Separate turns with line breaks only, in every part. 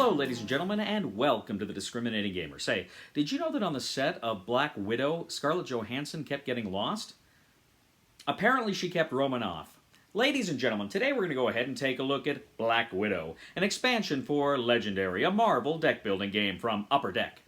Hello, ladies and gentlemen, and welcome to The Discriminating Gamer. Say, did you know that on the set of Black Widow, Scarlett Johansson kept getting lost? Apparently she kept roaming off. Ladies and gentlemen, today we're going to go ahead and take a look at Black Widow, an expansion for Legendary, a Marvel deck-building game from Upper Deck.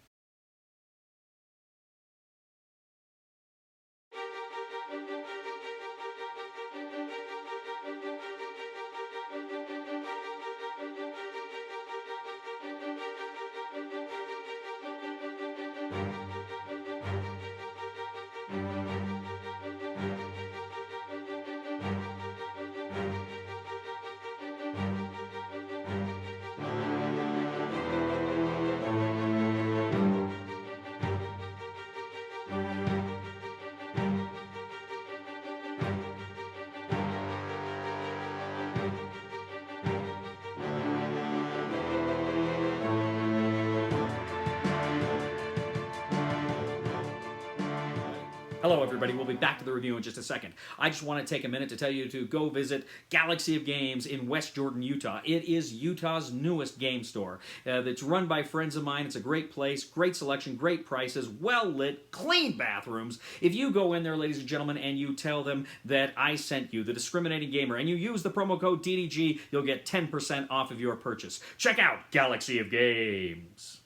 Hello everybody, we'll be back to the review in just a second. I just want to take a minute to tell you to go visit Galaxy of Games in West Jordan, Utah. It is Utah's newest game store. It's run by friends of mine. It's a great place, great selection, great prices, well-lit, clean bathrooms. If you go in there, ladies and gentlemen, and you tell them that I sent you, the Discriminating Gamer, and you use the promo code TDG, you'll get 10% off of your purchase. Check out Galaxy of Games.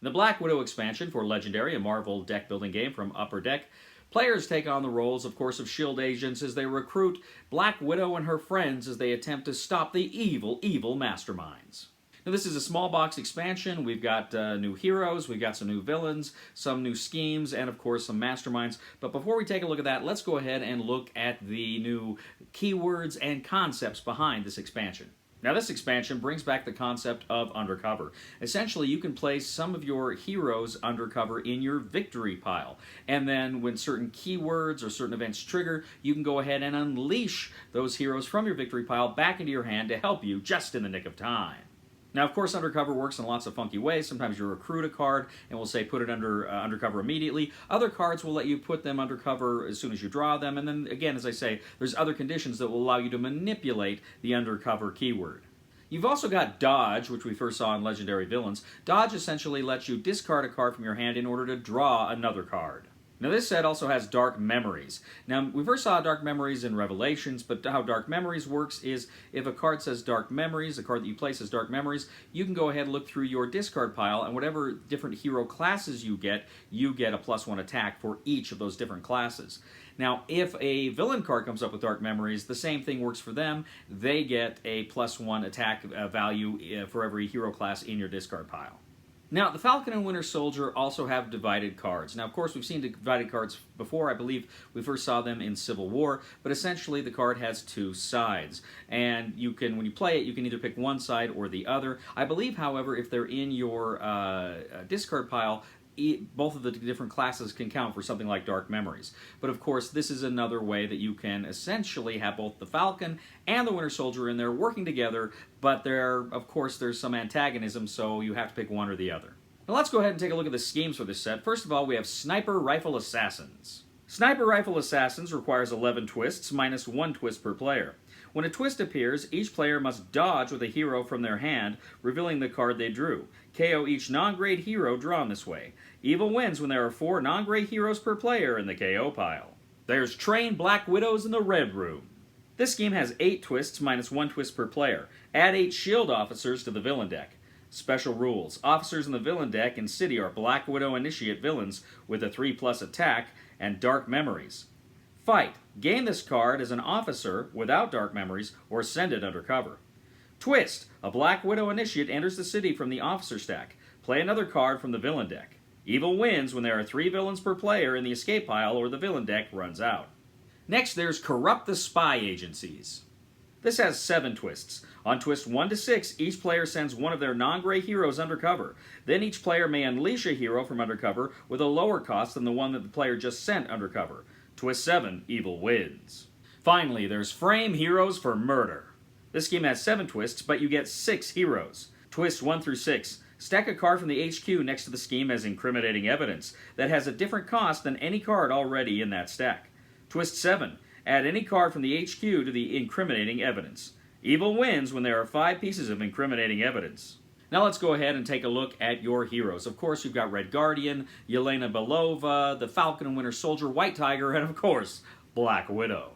The Black Widow expansion for Legendary, a Marvel deck-building game from Upper Deck, players take on the roles, of course, of S.H.I.E.L.D. agents as they recruit Black Widow and her friends as they attempt to stop the evil, evil masterminds. Now, this is a small box expansion. We've got new heroes, we've got some new villains, some new schemes, and of course some masterminds. But before we take a look at that, let's go ahead and look at the new keywords and concepts behind this expansion. Now, this expansion brings back the concept of undercover. Essentially, you can place some of your heroes undercover in your victory pile. And then when certain keywords or certain events trigger, you can go ahead and unleash those heroes from your victory pile back into your hand to help you just in the nick of time. Now, of course, undercover works in lots of funky ways. Sometimes you recruit a card and will say put it under undercover immediately. Other cards will let you put them undercover as soon as you draw them. And then, again, as I say, there's other conditions that will allow you to manipulate the undercover keyword. You've also got Dodge, which we first saw in Legendary Villains. Dodge essentially lets you discard a card from your hand in order to draw another card. Now, this set also has Dark Memories. Now, we first saw Dark Memories in Revelations, but how Dark Memories works is if a card says Dark Memories, a card that you place as Dark Memories, you can go ahead and look through your discard pile, and whatever different hero classes you get a +1 attack for each of those different classes. Now, if a villain card comes up with Dark Memories, the same thing works for them. They get a +1 attack value for every hero class in your discard pile. Now, the Falcon and Winter Soldier also have divided cards. Now, of course, we've seen divided cards before. I believe we first saw them in Civil War, but essentially the card has two sides. And you can, when you play it, you can either pick one side or the other. I believe, however, if they're in your discard pile, both of the different classes can count for something like Dark Memories. But of course, this is another way that you can essentially have both the Falcon and the Winter Soldier in there working together, but of course, there's some antagonism, so you have to pick one or the other. Now let's go ahead and take a look at the schemes for this set. First of all, we have Sniper Rifle Assassins. Sniper Rifle Assassins requires 11 twists, minus 1 twist per player. When a twist appears, each player must dodge with a hero from their hand, revealing the card they drew. KO each non-grade hero drawn this way. Evil wins when there are 4 non-grade heroes per player in the KO pile. There's Train Black Widows in the Red Room. This scheme has 8 twists, minus 1 twist per player. Add 8 shield officers to the villain deck. Special rules. Officers in the villain deck in City are Black Widow Initiate villains with a 3+ attack and Dark Memories. Fight. Gain this card as an officer without Dark Memories or send it undercover. Twist. A Black Widow Initiate enters the city from the officer stack. Play another card from the villain deck. Evil wins when there are 3 villains per player in the escape pile or the villain deck runs out. Next, there's Corrupt the Spy Agencies. This has 7 twists. On twist 1 to 6, each player sends one of their non-gray heroes undercover. Then each player may unleash a hero from undercover with a lower cost than the one that the player just sent undercover. Twist 7, Evil wins. Finally, there's Frame Heroes for Murder. This scheme has 7 twists, but you get 6 heroes. Twists 1 through 6. Stack a card from the HQ next to the scheme as incriminating evidence that has a different cost than any card already in that stack. Twist 7. Add any card from the HQ to the incriminating evidence. Evil wins when there are 5 pieces of incriminating evidence. Now let's go ahead and take a look at your heroes. Of course, you've got Red Guardian, Yelena Belova, the Falcon and Winter Soldier, White Tiger, and of course, Black Widow.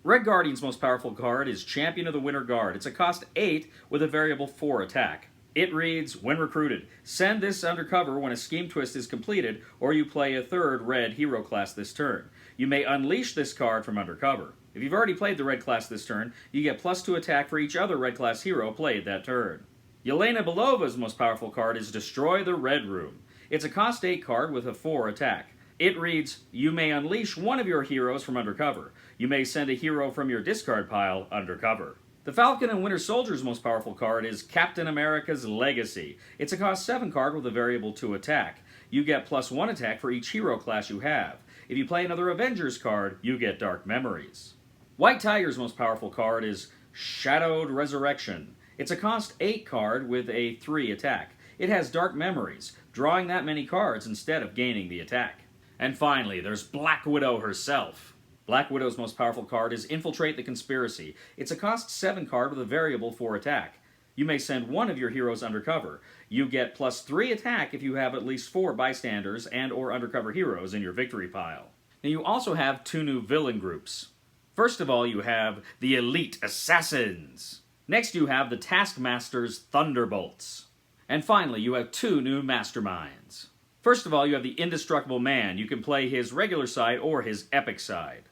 Red Guardian's most powerful card is Champion of the Winter Guard. It's a cost 8 with a variable 4 attack. It reads, when recruited, send this undercover when a scheme twist is completed, or you play a third red hero class this turn. You may unleash this card from undercover. If you've already played the red class this turn, you get +2 attack for each other red class hero played that turn. Yelena Belova's most powerful card is Destroy the Red Room. It's a cost 8 card with a 4 attack. It reads, you may unleash one of your heroes from undercover. You may send a hero from your discard pile undercover. The Falcon and Winter Soldier's most powerful card is Captain America's Legacy. It's a cost 7 card with a variable 2 attack. You get +1 attack for each hero class you have. If you play another Avengers card, you get Dark Memories. White Tiger's most powerful card is Shadowed Resurrection. It's a cost 8 card with a 3 attack. It has Dark Memories, drawing that many cards instead of gaining the attack. And finally, there's Black Widow herself. Black Widow's most powerful card is Infiltrate the Conspiracy. It's a cost 7 card with a variable 4 attack. You may send one of your heroes undercover. You get +3 attack if you have at least 4 bystanders and or undercover heroes in your victory pile. Now you also have 2 new villain groups. First of all, you have the Elite Assassins. Next, you have the Taskmaster's Thunderbolts. And finally, you have 2 new Masterminds. First of all, you have the Indestructible Man. You can play his regular side or his epic side.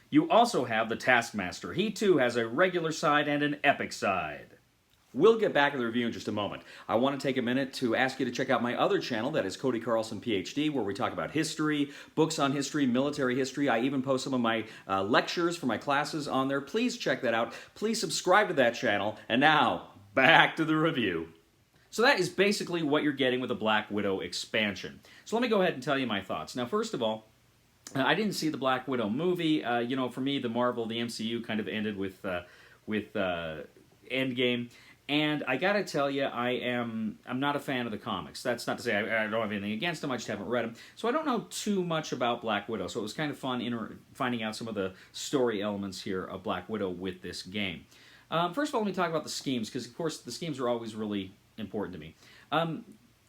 You also have the Taskmaster. He too has a regular side and an epic side. We'll get back to the review in just a moment. I want to take a minute to ask you to check out my other channel, that is Cody Carlson, PhD, where we talk about history, books on history, military history. I even post some of my lectures for my classes on there. Please check that out. Please subscribe to that channel. And now, back to the review. So that is basically what you're getting with the Black Widow expansion. So let me go ahead and tell you my thoughts. Now, first of all, I didn't see the Black Widow movie. You know, for me, the MCU kind of ended with Endgame. And I gotta tell you, I'm not a fan of the comics. That's not to say I don't have anything against them, I just haven't read them. So I don't know too much about Black Widow, so it was kind of fun finding out some of the story elements here of Black Widow with this game. First of all, let me talk about the schemes, because of course the schemes are always really important to me.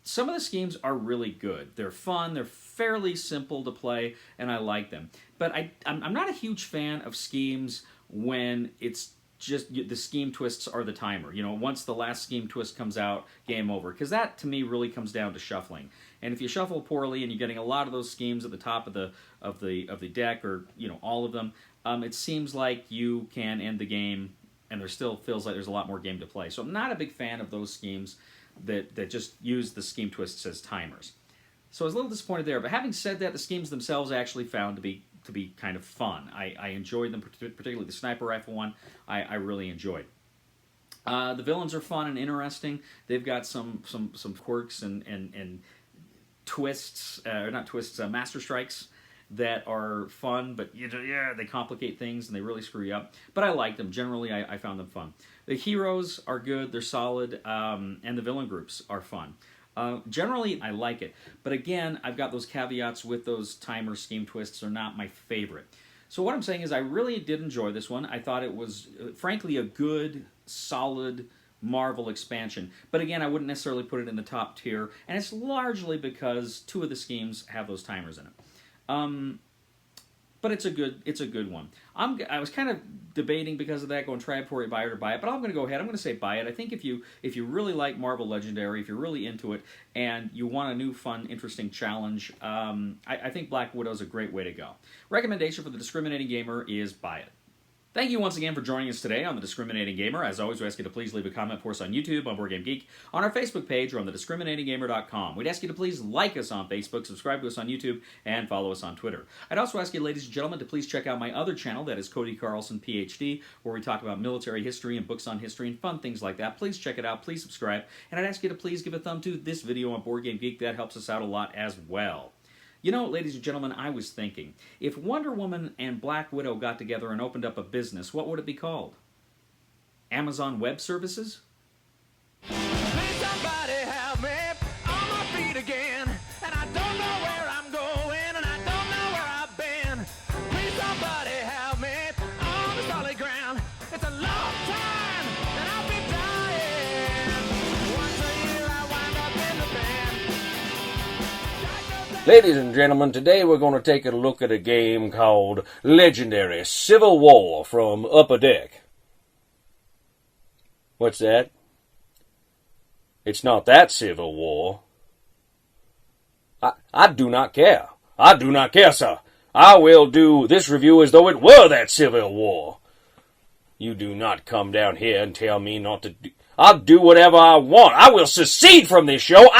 Some of the schemes are really good. They're fun, they're fairly simple to play, and I like them. But I'm not a huge fan of schemes when it's just the scheme twists are the timer. You know, once the last scheme twist comes out, game over. Because that, to me, really comes down to shuffling. And if you shuffle poorly and you're getting a lot of those schemes at the top of the deck, or you know, all of them, it seems like you can end the game, and there still feels like there's a lot more game to play. So I'm not a big fan of those schemes that just use the scheme twists as timers. So I was a little disappointed there. But having said that, the schemes themselves I actually found to be kind of fun. I enjoyed them, particularly the sniper rifle one. I really enjoyed. The villains are fun and interesting. They've got some quirks and twists, or not twists, master strikes that are fun, but they complicate things and they really screw you up. But I like them. Generally, I found them fun. The heroes are good, they're solid, and the villain groups are fun. Generally, I like it. But again, I've got those caveats with those timer scheme twists are not my favorite. So what I'm saying is I really did enjoy this one. I thought it was, frankly, a good, solid Marvel expansion. But again, I wouldn't necessarily put it in the top tier, and it's largely because 2 of the schemes have those timers in it. But it's a good one. I was kind of debating because of that, going try it before you buy it or buy it, but I'm going to go ahead. I'm going to say buy it. I think if you really like Marvel Legendary, if you're really into it, and you want a new, fun, interesting challenge, I think Black Widow is a great way to go. Recommendation for the discriminating gamer is buy it. Thank you once again for joining us today on The Discriminating Gamer. As always, we ask you to please leave a comment for us on YouTube, on Board Game Geek, on our Facebook page, or on thediscriminatinggamer.com. We'd ask you to please like us on Facebook, subscribe to us on YouTube, and follow us on Twitter. I'd also ask you, ladies and gentlemen, to please check out my other channel, that is Cody Carlson, PhD, where we talk about military history and books on history and fun things like that. Please check it out, please subscribe, and I'd ask you to please give a thumb to this video on Board Game Geek. That helps us out a lot as well. You know, ladies and gentlemen, I was thinking, if Wonder Woman and Black Widow got together and opened up a business, what would it be called? Amazon Web Services?
Please somebody help me on my feet again, and I don't know where I'm going, and I don't know where I've been. Please somebody help me on the solid ground. It's a long time, and I'll be dying. Once a year
Ladies and gentlemen, today we're going to take a look at a game called Legendary Civil War from Upper Deck. What's that? It's not that Civil War. I do not care. I do not care, sir. I will do this review as though it were that Civil War. You do not come down here and tell me not to do... I'll do whatever I want. I will secede from this show.